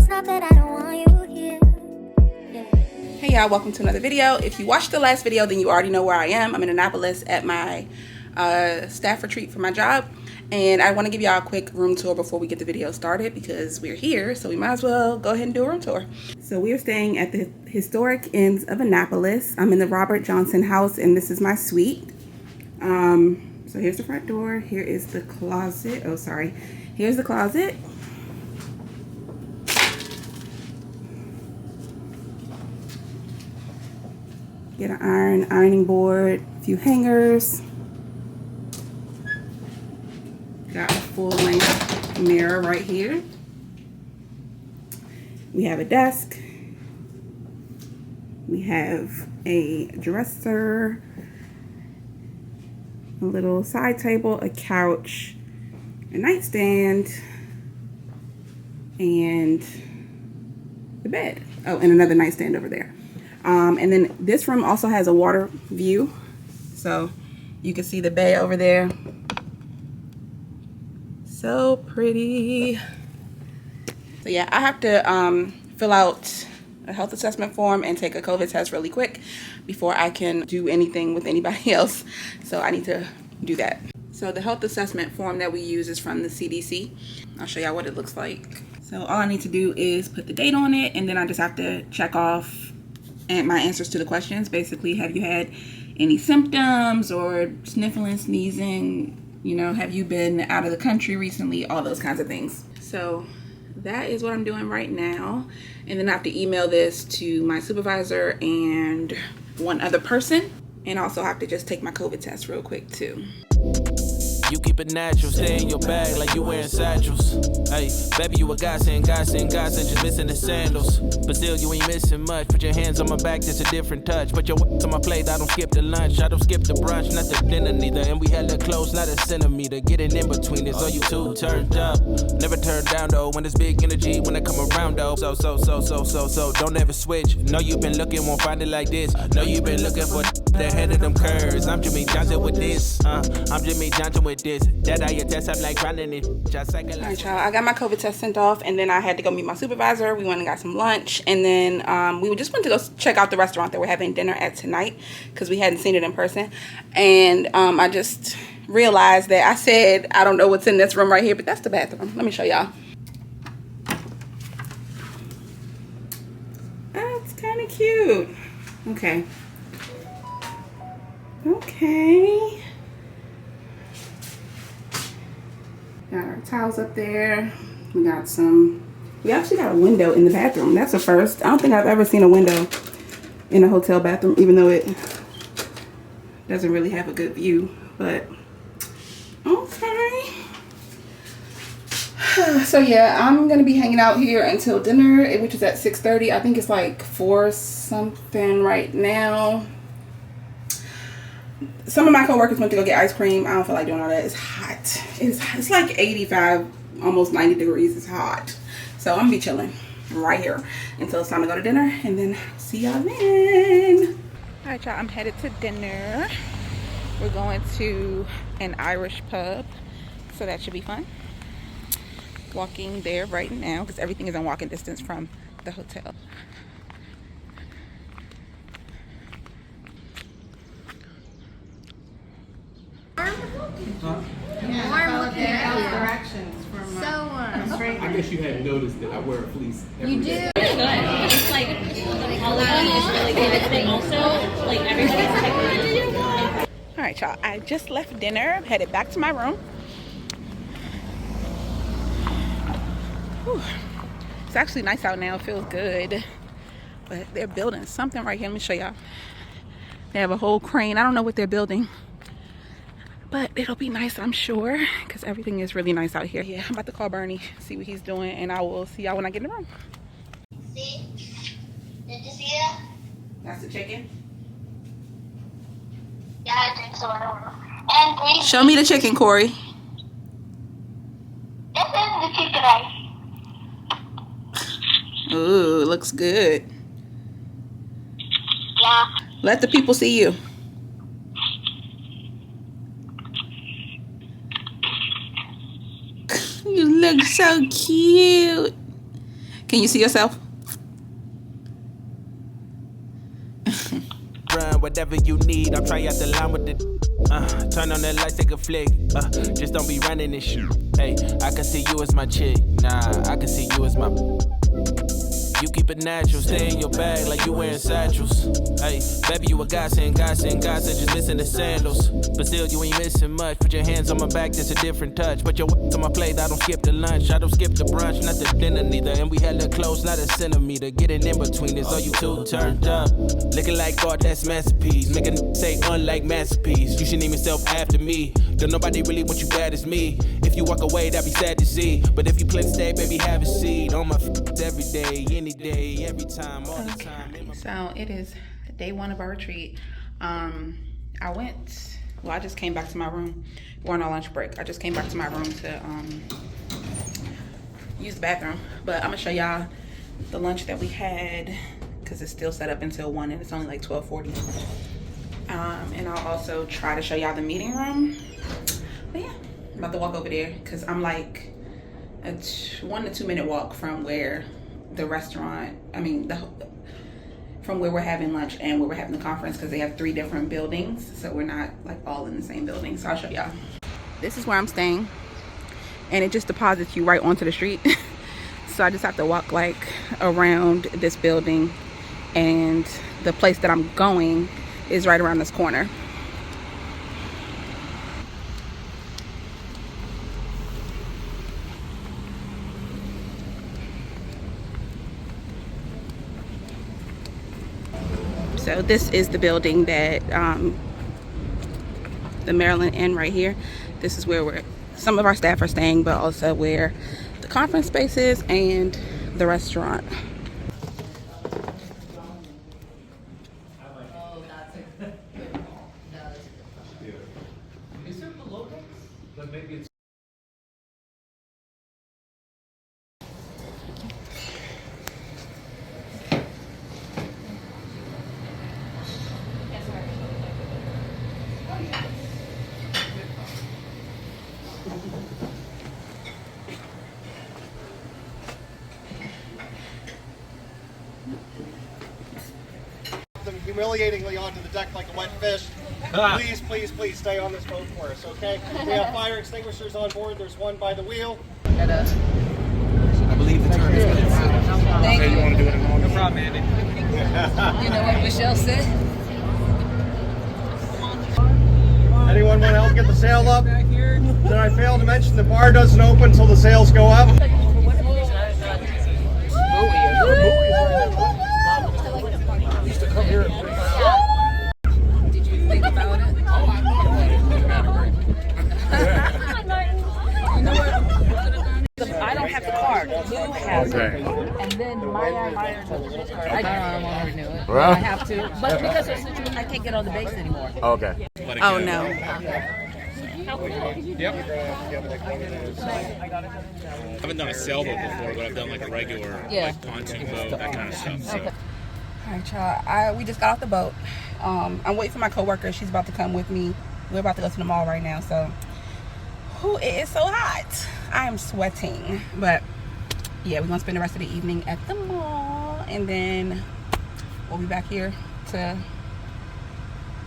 It's not that I don't want you here. Hey y'all, welcome to another video. If you watched the last video, then you already know where I am. I'm in Annapolis at my staff retreat for my job. And I want to give y'all a quick room tour before we get the video started because we're here, so we might as well go ahead and do a room tour. So we are staying at the historic Inns of Annapolis. I'm in the Robert Johnson house, and this is my suite. So here's the front door. Here is the closet. Oh, sorry. Here's the closet. Get an ironing board, a few hangers. Got a full-length mirror right here. We have a desk. We have a dresser, a little side table, a couch, a nightstand, and the bed. Oh, and another nightstand over there. And then this room also has a water view. So you can see the bay over there. So pretty. So yeah, I have to fill out a health assessment form and take a COVID test really quick before I can do anything with anybody else. So I need to do that. So the health assessment form that we use is from the CDC. I'll show y'all what it looks like. So all I need to do is put the date on it, and then I just have to check off and my answers to the questions. Basically, have you had any symptoms or sniffling, sneezing? You know, have you been out of the country recently? All those kinds of things. So that is what I'm doing right now. And then I have to email this to my supervisor and one other person. And also have to just take my COVID test real quick too. You keep it natural, stay in your bag like you wearing satchels. Hey, baby, you a godsend, just missing the sandals. But still, you ain't missing much. Put your hands on my back, that's a different touch. Put your on my plate, I don't skip the lunch. I don't skip the brunch, not the dinner neither. And we hella close, not a centimeter. Getting in between is all you two turned up. Never turn down though, when it's big energy, when I come around though. So, don't ever switch. Know you've been looking, won't find it like this. Know you've been looking for the head of them curves. I'm Jimmy Johnson with this. I'm Jimmy Johnson with this. That I test, I'm like running it. Alright, y'all, I got my COVID test sent off, and then I had to go meet my supervisor. We went and got some lunch, and then we just went to go check out the restaurant that we're having dinner at tonight because we hadn't seen it in person. And I just realized that I said I don't know what's in this room right here, but that's the bathroom. Let me show y'all. That's kind of cute. Okay. Okay. Got our towels up there. We actually got a window in the bathroom. That's a first. I don't think I've ever seen a window in a hotel bathroom, even though it doesn't really have a good view, but okay. So yeah, I'm gonna be hanging out here until dinner, which is at 6:30. I think it's like 4 something right now. Some of my coworkers went to go get ice cream. I don't feel like doing all that. It's hot. It's like 85, almost 90 degrees. It's hot. So I'm gonna be chilling right here until it's time to go to dinner, and then see y'all then. All right, y'all, I'm headed to dinner. We're going to an Irish pub, so that should be fun. Walking there right now because everything is in walking distance from the hotel. Directions from so I guess you hadn't noticed that I wear a fleece. You do. Good. It's like the coloring is really good. But also, like everybody's technically. All right, y'all. I just left dinner. Headed back to my room. Whew. It's actually nice out now. It feels good. But they're building something right here. Let me show y'all. They have a whole crane. I don't know what they're building, but it'll be nice, I'm sure, because everything is really nice out here. Yeah, I'm about to call Bernie, see what he's doing, and I will see y'all when I get in the room. See? Did you see it? That's the chicken. Yeah, I think so. I don't know. And green. Show me the chicken, Corey. This is the chicken rice. Ooh, looks good. Yeah. Let the people see you. You look so cute. Can you see yourself? Run whatever you need. I'll try out the line with it. Turn on the lights, take a flick. Just don't be running this shit. Hey, I can see you as my chick. Nah, I can see you as my. You keep it natural, stay in your bag like you wearing satchels. Hey, baby, you a godsend, just missing the sandals. But still, you ain't missing much. Put your hands on my back, that's a different touch. Put your on my plate, I don't skip the lunch. I don't skip the brunch, not the dinner neither. And we hella close, not a centimeter. Getting in between is all you two turned up. Looking like God, that's masterpiece. Make a say unlike masterpiece. You shouldn't even self after me. Don't nobody really want you bad as me. If you walk away, that'd be sad to see. But if you plan to stay, baby, have a seat. On my every day, any day, every time, all the time. So it is day one of our retreat. I just came back to my room. We're on our lunch break. I just came back to my room to use the bathroom. But I'm gonna show y'all the lunch that we had because it's still set up until 1 and it's only like 12:40. And I'll also try to show y'all the meeting room. But yeah, I'm about to walk over there because I'm like a 1 to 2 minute walk from where the restaurant, from where we're having lunch and where we're having the conference, because they have 3 different buildings, so we're not like all in the same building. So I'll show y'all. This is where I'm staying, and it just deposits you right onto the street. So I just have to walk like around this building, and the place that I'm going is right around this corner. So this is the building that the Maryland Inn right here. This is where some of our staff are staying, but also where the conference space is and the restaurant. Them humiliatingly onto the deck like a wet fish. Please, please, please stay on this boat for us, okay? We have fire extinguishers on board. There's one by the wheel. I believe the term is Thank you. You want to do it in no problem, Andy. You know what Michelle said? Anyone want to help get the sail up? Did I fail to mention the bar doesn't open until the sails go up? Used to come here. Did you think about it? Oh, I know. You know what? I don't have the card. Lou has it. And then Maya doesn't have the card. I don't want to renew it. I have to. But because of the situation, I can't get on the base anymore. Okay. Oh no. Yep. I haven't done a sailboat before, but I've done like a regular like pontoon boat, that kind of stuff. So. All right, y'all. We just got off the boat. I'm waiting for my coworker. She's about to come with me. We're about to go to the mall right now. So, it is so hot. I am sweating. But yeah, we're gonna spend the rest of the evening at the mall, and then we'll be back here to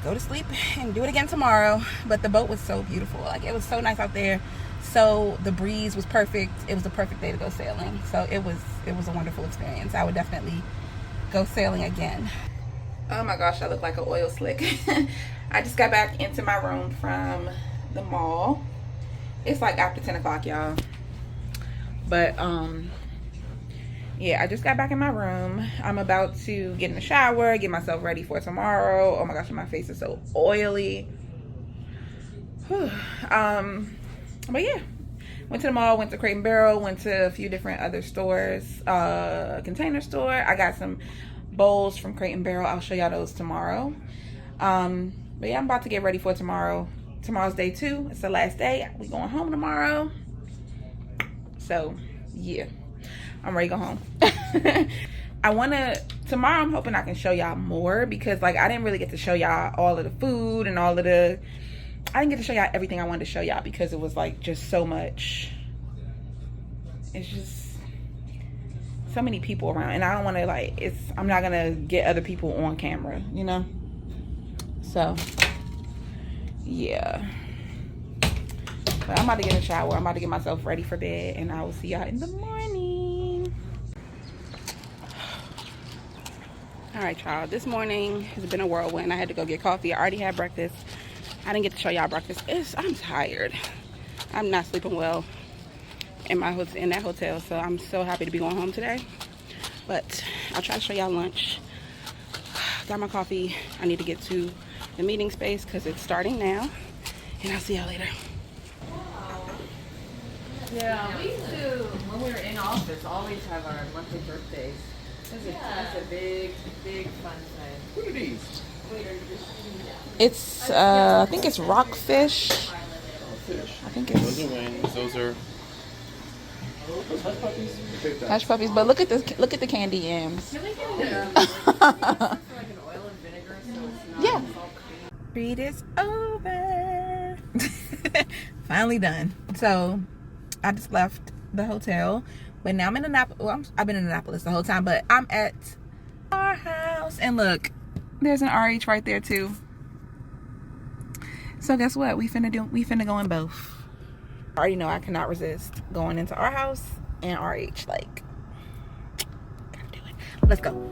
go to sleep and do it again tomorrow. But the boat was so beautiful. Like, it was so nice out there. So the breeze was perfect. It was the perfect day to go sailing. So it was a wonderful experience. I would definitely go sailing again. Oh my gosh, I look like an oil slick. I just got back into my room from the mall. It's like after 10 o'clock, y'all. But yeah, I just got back in my room. I'm about to get in the shower, get myself ready for tomorrow. Oh my gosh, my face is so oily. But yeah, went to the mall, went to Crate and Barrel, went to a few different other stores, Container Store. I got some bowls from Crate and Barrel. I'll show y'all those tomorrow. But yeah, I'm about to get ready for tomorrow. Tomorrow's day 2. It's the last day. We going home tomorrow. So yeah, I'm ready to go home. Tomorrow I'm hoping I can show y'all more, because like I didn't really get to show y'all all of the food and I didn't get to show y'all everything I wanted to show y'all, because it was like just so much. It's just so many people around, and I don't want to like I'm not gonna get other people on camera, you know. So yeah, but I'm about to get a shower. I'm about to get myself ready for bed, and I will see y'all in the morning. All right, y'all, this morning has been a whirlwind. I had to go get coffee. I already had breakfast. I didn't get to show y'all breakfast. I'm tired. I'm not sleeping well in that hotel, so I'm so happy to be going home today. But I'll try to show y'all lunch. Got my coffee. I need to get to the meeting space because it's starting now, and I'll see y'all later. Yeah, we used to, when we were in office, always have our monthly birthdays. That's a big, big fun thing. What are these? It's I think it's rockfish. I think it's Those are wings. Those are hush puppies. hush puppies. But look at the candy yams. Can we get like an oil and vinegar so it's not Yeah. all Read is over. Finally done. So I just left the hotel, but now I'm in Annapolis. Well, I've been in Annapolis the whole time, but I'm at our house, and look, there's an RH right there too. So guess what? We finna go in both. I already know I cannot resist going into our house and RH. Like, gotta do it. Let's go.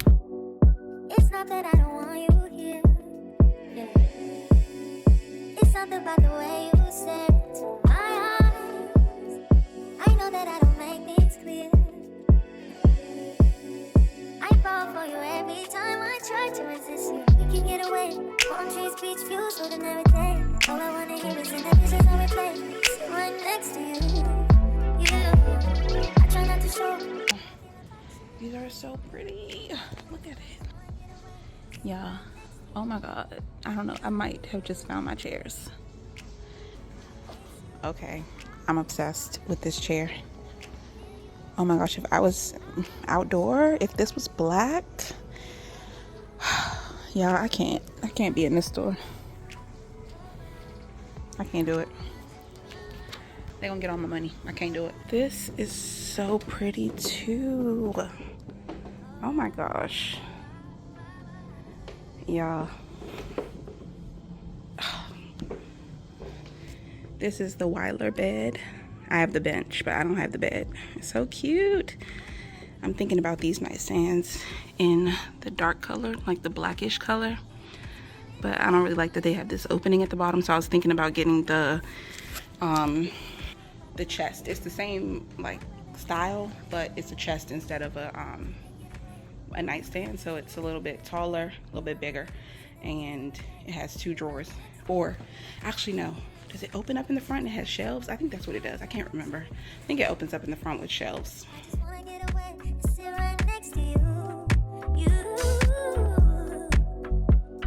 It's not that I don't want you here. Yeah. It's something about the way you stare into my eyes. I know that I don't make things clear. I fall for you every time I try to resist you. We can get away. Palm trees, beach views, ordinary day. All I wanna hear is in the dishes I replay. Sit right next to you. You. I try not to show. These are so pretty. Look at it. Yeah. Oh my god. I don't know. I might have just found my chairs. Okay. I'm obsessed with this chair. Oh my gosh, if I was outdoor, if this was black, yeah, I can't be in this store. I can't do it. They're gonna get all my money. I can't do it. This is so pretty too. Oh my gosh. Yeah. This is the Weiler bed. I have the bench, but I don't have the bed. It's so cute. I'm thinking about these nightstands in the dark color, like the blackish color. But I don't really like that they have this opening at the bottom, so I was thinking about getting the chest. It's the same like style, but it's a chest instead of a nightstand, so it's a little bit taller, a little bit bigger, and it has 2 drawers. Or actually no, does it open up in the front and it has shelves? I think that's what it does. I can't remember. I think it opens up in the front with shelves. I just wanna get away and sit right next to you.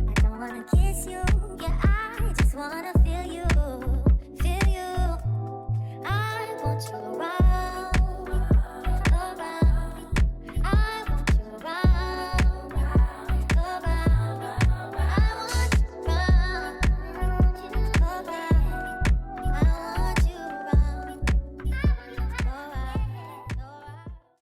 I don't wanna kiss you. Yeah, I just wanna feel